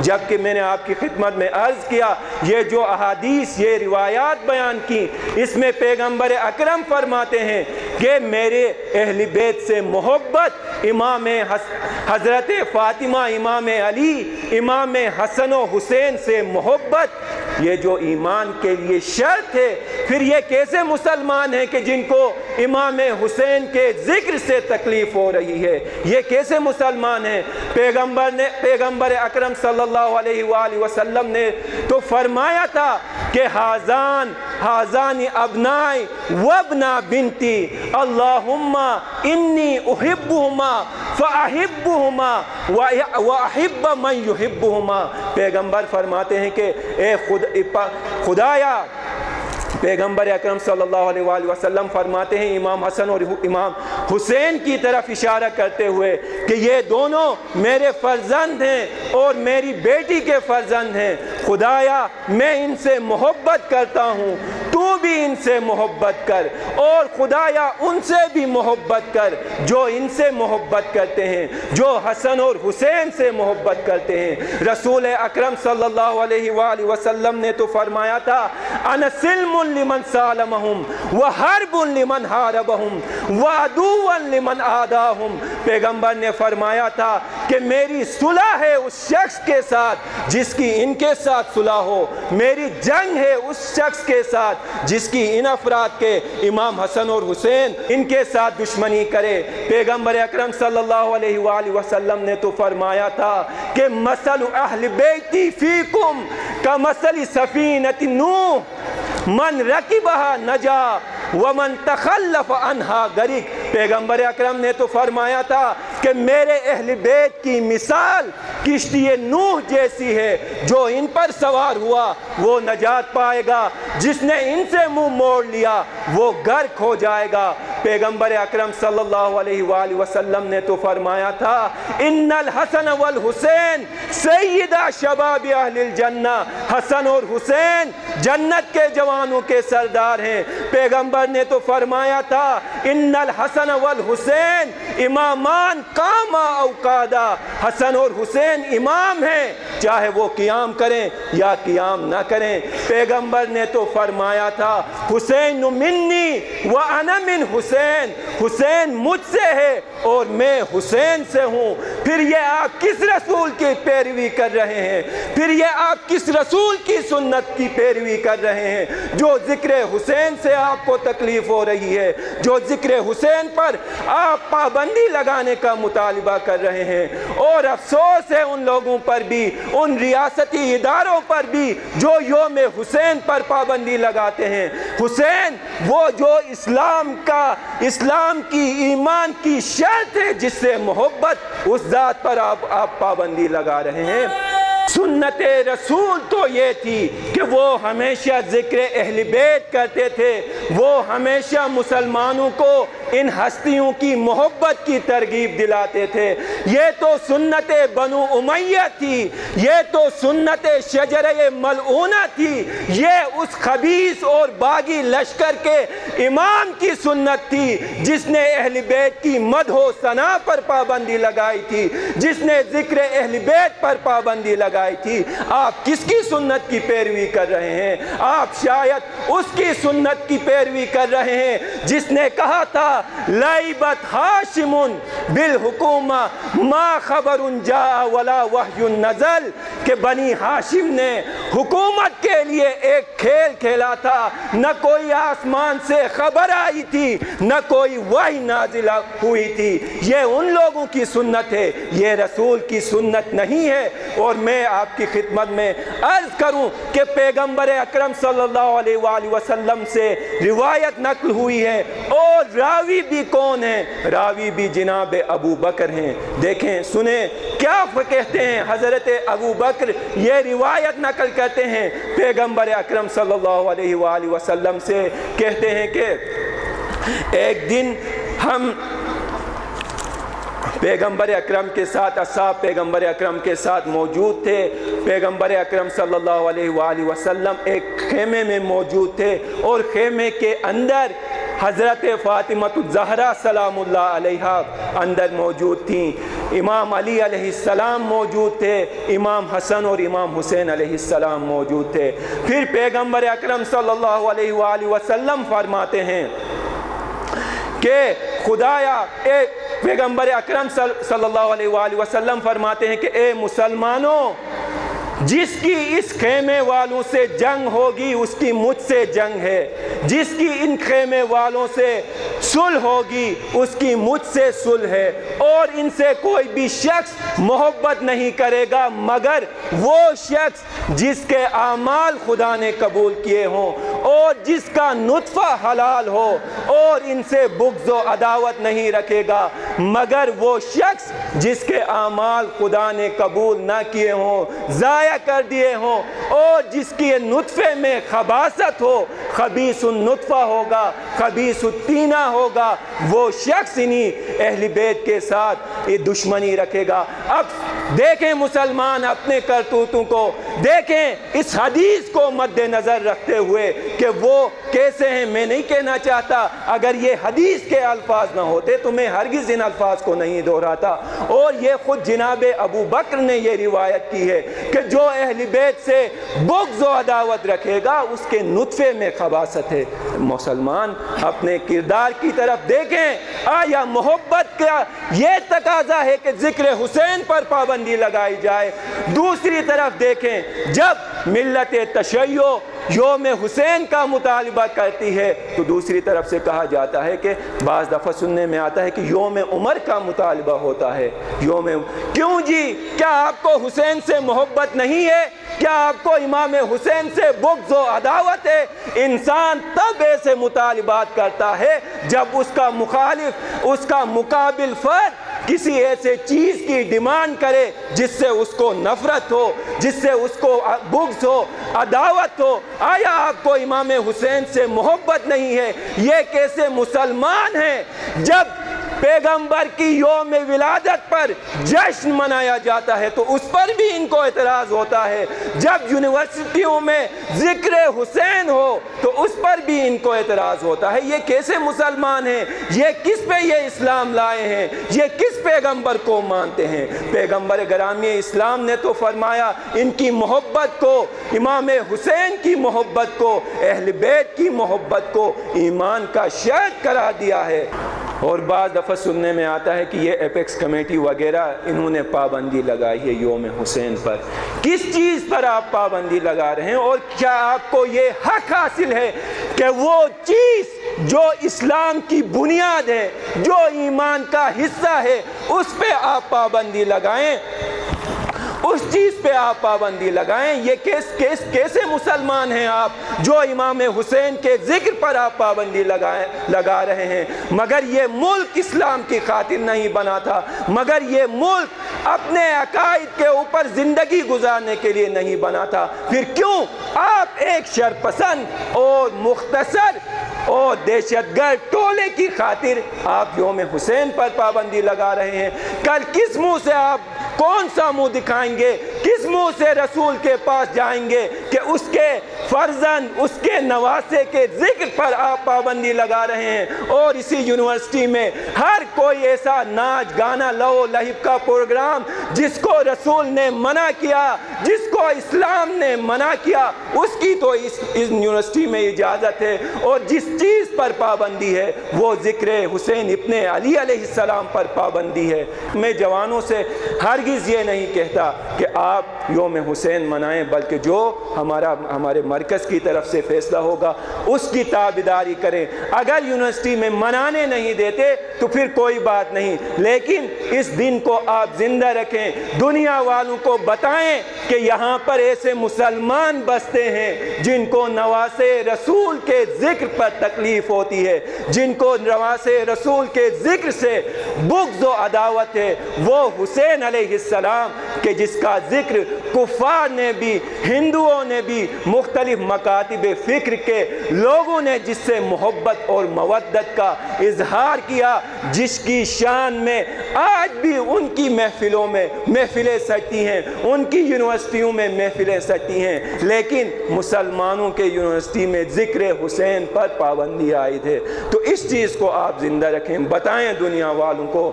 جبکہ میں نے آپ کی خدمت میں عرض کیا یہ جو احادیث یہ روایات بیان کی اس میں پیغمبر اکرم فرماتے ہیں کہ میرے اہل بیت سے محبت امام حضرت فاطمہ، امام علی، امام حسن و حسین سے محبت یہ جو ایمان کے لیے شرط ہے، پھر یہ کیسے مسلمان ہیں کہ جن کو امام حسین کے ذکر سے تکلیف ہو رہی ہے؟ یہ کیسے مسلمان ہیں؟ پیغمبر اکرم صلی اللہ علیہ وآلہ وسلم نے تو فرمایا تھا کہ حازان ابنائی وابنا بنتی اللہم انی احبہما فاحبہما واحب من یحبہما۔ پیغمبر فرماتے ہیں کہ اے خدایا، پیغمبر اکرم صلی اللہ علیہ وآلہ وسلم فرماتے ہیں امام حسن اور امام حسین کی طرف اشارہ کرتے ہوئے کہ یہ دونوں میرے فرزند ہیں اور میری بیٹی کے فرزند ہیں، خدایا میں ان سے محبت کرتا ہوں، تو بھی ان سے محبت کر، اور خدایا ان سے بھی محبت کر جو ان سے محبت کرتے ہیں، جو حسن اور حسین سے محبت کرتے ہیں۔ رسول اکرم صلی اللہ علیہ وآلہ وسلم نے تو فرمایا تھا انا سلم لمن سالمہم وحرب لمن حاربہم وعدوا لمن عاداہم۔ پیغمبر نے فرمایا تھا کہ میری صلح ہے اس شخص کے ساتھ جس کی ان کے ساتھ صلح ہو، میری جنگ ہے اس شخص کے ساتھ جس کی ان افراد کے امام حسن اور حسین ان کے ساتھ دشمنی کرے۔ پیغمبر اکرم صلی اللہ علیہ وآلہ وسلم نے تو فرمایا تھا کہ مثل اہل بیتی فیکم کمثل سفینۃ نوح من رکبہا نجا ومن تخلف عنہا غرق۔ پیغمبر اکرم نے تو فرمایا تھا کہ میرے اہل بیت کی مثال کشتی نوح جیسی ہے، جو ان پر سوار ہوا وہ نجات پائے گا، جس نے ان سے منہ موڑ لیا وہ غرق ہو جائے گا۔ پیغمبر اکرم صلی اللہ علیہ وآلہ وسلم نے تو فرمایا تھا ان الحسن والحسین سیدہ شباب اہل الجنہ، حسن اور حسین جنت کے جوانوں کے سردار ہیں۔ پیغمبر نے تو فرمایا تھا ان الحسن والحسین امامان قاما او قادا، حسن اور حسین امام ہیں چاہے وہ قیام کریں یا قیام نہ کریں۔ پیغمبر نے تو فرمایا تھا حسین منی وانا من حسین، حسین مجھ سے ہے اور میں حسین سے ہوں۔ پھر یہ آپ کس رسول کی پیروی کر رہے ہیں؟ پھر یہ آپ کس رسول کی سنت کی پیروی کر رہے ہیں جو ذکر حسین سے آپ کو تکلیف ہو رہی ہے، جو ذکر حسین پر آپ پابندی لگانے کا مطالبہ کر رہے ہیں؟ اور افسوس ہے ان لوگوں پر بھی، ان ریاستی اداروں پر بھی جو یوم حسین پر پابندی لگاتے ہیں۔ حسین وہ جو اسلام کی ایمان کی شرط ہے جس سے محبت، اس ذات پر آپ پابندی لگا رہے ہیں۔ سنت رسول تو یہ تھی کہ وہ ہمیشہ ذکر اہل بیت کرتے تھے، وہ ہمیشہ مسلمانوں کو ان ہستیوں کی محبت کی ترغیب دلاتے تھے۔ یہ تو سنت بنو امیہ تھی، یہ تو سنت شجرہ ملعونہ تھی، یہ اس خبیث اور باغی لشکر کے امام کی سنت تھی جس نے اہل بیت کی مدح و ثنا پر پابندی لگائی تھی، جس نے ذکر اہل بیت پر پابندی لگائی تھی۔ آپ کس کی سنت کی پیروی کر رہے ہیں؟ آپ شاید اس کی سنت کی پیروی کر رہے ہیں جس نے کہا تھا لائبت ہاشم بالحکومہ ما خبر جاء ولا وحی نزل، کہ بنی ہاشم نے حکومت کے لیے ایک کھیل کھیلا تھا، نہ کوئی آسمان سے خبر آئی تھی، نہ کوئی وحی نازل ہوئی تھی۔ یہ ان لوگوں کی سنت ہے، یہ رسول کی سنت نہیں ہے۔ اور میں آپ کی خدمت میں عرض کروں کہ پیغمبر اکرم صلی اللہ علیہ وآلہ وسلم سے روایت نقل ہوئی ہے، اور راوی بھی کون ہیں؟ راوی بھی جناب ابو بکر ہیں۔ دیکھیں سنیں کیا کہتے ہیں حضرت ابو بکر، یہ روایت نقل کرتے ہیں پیغمبر اکرم صلی اللہ علیہ وآلہ وسلم سے، کہتے ہیں کہ ایک دن ہم پیغمبر اکرم کے ساتھ، اصحاب پیغمبر اکرم کے ساتھ موجود تھے۔ پیغمبر اکرم صلی اللہ علیہ وآلہ وسلم ایک خیمے میں موجود تھے، اور خیمے کے اندر حضرت فاطمہ الزہرا سلام اللہ علیہا اندر موجود تھیں۔ امام علی علیہ السلام موجود تھے، امام حسن اور امام حسین علیہ السلام موجود تھے۔ پھر پیغمبر اکرم صلی اللہ علیہ وآلہ وسلم فرماتے ہیں کہ خدایا، پیغمبر اکرم صلی اللہ علیہ وآلہ وسلم فرماتے ہیں کہ اے مسلمانوں، جس کی اس خیمے والوں سے جنگ ہوگی اس کی مجھ سے جنگ ہے، جس کی ان خیمے والوں سے صلح ہوگی اس کی مجھ سے صلح ہے، اور ان سے کوئی بھی شخص محبت نہیں کرے گا مگر وہ شخص جس کے اعمال خدا نے قبول کیے ہوں اور جس کا نطفہ حلال ہو، اور ان سے بغض و عداوت نہیں رکھے گا مگر وہ شخص جس کے اعمال خدا نے قبول نہ کیے ہوں، ضائع کر دیے ہوں، اور جس کی نطفے میں خباثت ہو، خبیث النطفہ ہوگا، خبیث الطینہ ہوگا، وہ شخص انہی اہل بیت کے ساتھ یہ دشمنی رکھے گا۔ اب دیکھیں مسلمان اپنے کرتوتوں کو، دیکھیں اس حدیث کو مد نظر رکھتے ہوئے کہ وہ کیسے ہیں۔ میں نہیں کہنا چاہتا اگر یہ حدیث کے الفاظ نہ ہوتے تو میں ہرگز ان الفاظ کو نہیں دہراتا، اور یہ خود جناب ابو بکر نے یہ روایت کی ہے کہ جو اہل بیت سے بغض و عداوت رکھے گا اس کے نطفے میں خباثت ہے۔ مسلمان اپنے کردار کی طرف دیکھیں، آیا محبت کا یہ تقاضا ہے کہ ذکر حسین پر پابندی لگائی جائے؟ دوسری طرف دیکھیں، جب ملت تشیع یوم حسین کا مطالبہ کرتی ہے تو دوسری طرف سے کہا جاتا ہے کہ بعض دفعہ سننے میں آتا ہے کہ یوم عمر کا مطالبہ ہوتا ہے۔ کیوں جی؟ کیا آپ کو حسین سے محبت نہیں ہے؟ کیا آپ کو امام حسین سے بغض و عداوت ہے؟ انسان تب ایسے مطالبات کرتا ہے جب اس کا مخالف، اس کا مقابل فرد کسی ایسے چیز کی ڈیمانڈ کرے جس سے اس کو نفرت ہو، جس سے اس کو بغض ہو، عداوت ہو۔ آیا آپ کو امام حسین سے محبت نہیں ہے؟ یہ کیسے مسلمان ہیں جب پیغمبر کی یوم ولادت پر جشن منایا جاتا ہے تو اس پر بھی ان کو اعتراض ہوتا ہے، جب یونیورسٹیوں میں ذکر حسین ہو تو اس پر بھی ان کو اعتراض ہوتا ہے۔ یہ کیسے مسلمان ہیں؟ یہ کس پہ یہ اسلام لائے ہیں؟ یہ کس پیغمبر کو مانتے ہیں؟ پیغمبر گرامی اسلام نے تو فرمایا ان کی محبت کو، امام حسین کی محبت کو، اہل بیت کی محبت کو ایمان کا شرط قرار دیا ہے۔ اور بعض دفعہ سننے میں آتا ہے کہ یہ ایپیکس کمیٹی وغیرہ انہوں نے پابندی لگائی ہے یوم حسین پر۔ کس چیز پر آپ پابندی لگا رہے ہیں؟ اور کیا آپ کو یہ حق حاصل ہے کہ وہ چیز جو اسلام کی بنیاد ہے، جو ایمان کا حصہ ہے، اس پہ آپ پابندی لگائیں؟ اس چیز پہ آپ پابندی لگائیں؟ یہ کیسے مسلمان ہیں آپ جو امام حسین کے ذکر پر آپ پابندی لگا رہے ہیں؟ مگر یہ ملک اسلام کی خاطر نہیں بنا تھا، مگر یہ ملک اپنے عقائد کے اوپر زندگی گزارنے کے لیے نہیں بنا تھا۔ پھر کیوں آپ ایک شرپسند اور مختصر اور دہشت گرد ٹولے کی خاطر آپ یوم حسین پر پابندی لگا رہے ہیں؟ کل کس منہ سے آپ، کون سا منہ دکھائیں گے، کس منہ سے رسول کے پاس جائیں گے کہ اس کے فرزند، اس کے نواسے کے ذکر پر آپ پابندی لگا رہے ہیں؟ اور اسی یونیورسٹی میں ہر کوئی ایسا ناچ گانا لہو لہب کا پروگرام جس کو رسول نے منع کیا، جس کو اسلام نے منع کیا، اس کی تو اس یونیورسٹی میں اجازت ہے، اور جس چیز پر پابندی ہے وہ ذکر حسین ابن علی علیہ السلام پر پابندی ہے۔ میں جوانوں سے ہرگز یہ نہیں کہتا کہ آپ یوم حسین منائیں، بلکہ جو ہمارے مرکز کی طرف سے فیصلہ ہوگا اس کی تابعداری کریں۔ اگر یونیورسٹی میں منانے نہیں دیتے تو پھر کوئی بات نہیں، لیکن اس دن کو آپ زندہ رکھیں، دنیا والوں کو بتائیں کہ یہاں پر ایسے مسلمان بستے ہیں جن کو نواسے رسول کے ذکر پر تکلیف ہوتی ہے، جن کو نواسے رسول کے ذکر سے بغض و عداوت ہے۔ وہ حسین علیہ السلام کہ جس کا ذکر کفار نے بھی، ہندوؤں نے بھی، مختلف مکاتب فکر کے لوگوں نے جس سے محبت اور مودت کا اظہار کیا، جس کی شان میں آج بھی ان کی محفلوں میں محفلیں سجتی ہیں، ان کی یونیورسٹیوں میں محفلیں سجتی ہیں، لیکن مسلمانوں کے یونیورسٹی میں ذکر حسین پر پابندی عائد ہے۔ تو اس چیز کو آپ زندہ رکھیں، بتائیں دنیا والوں کو۔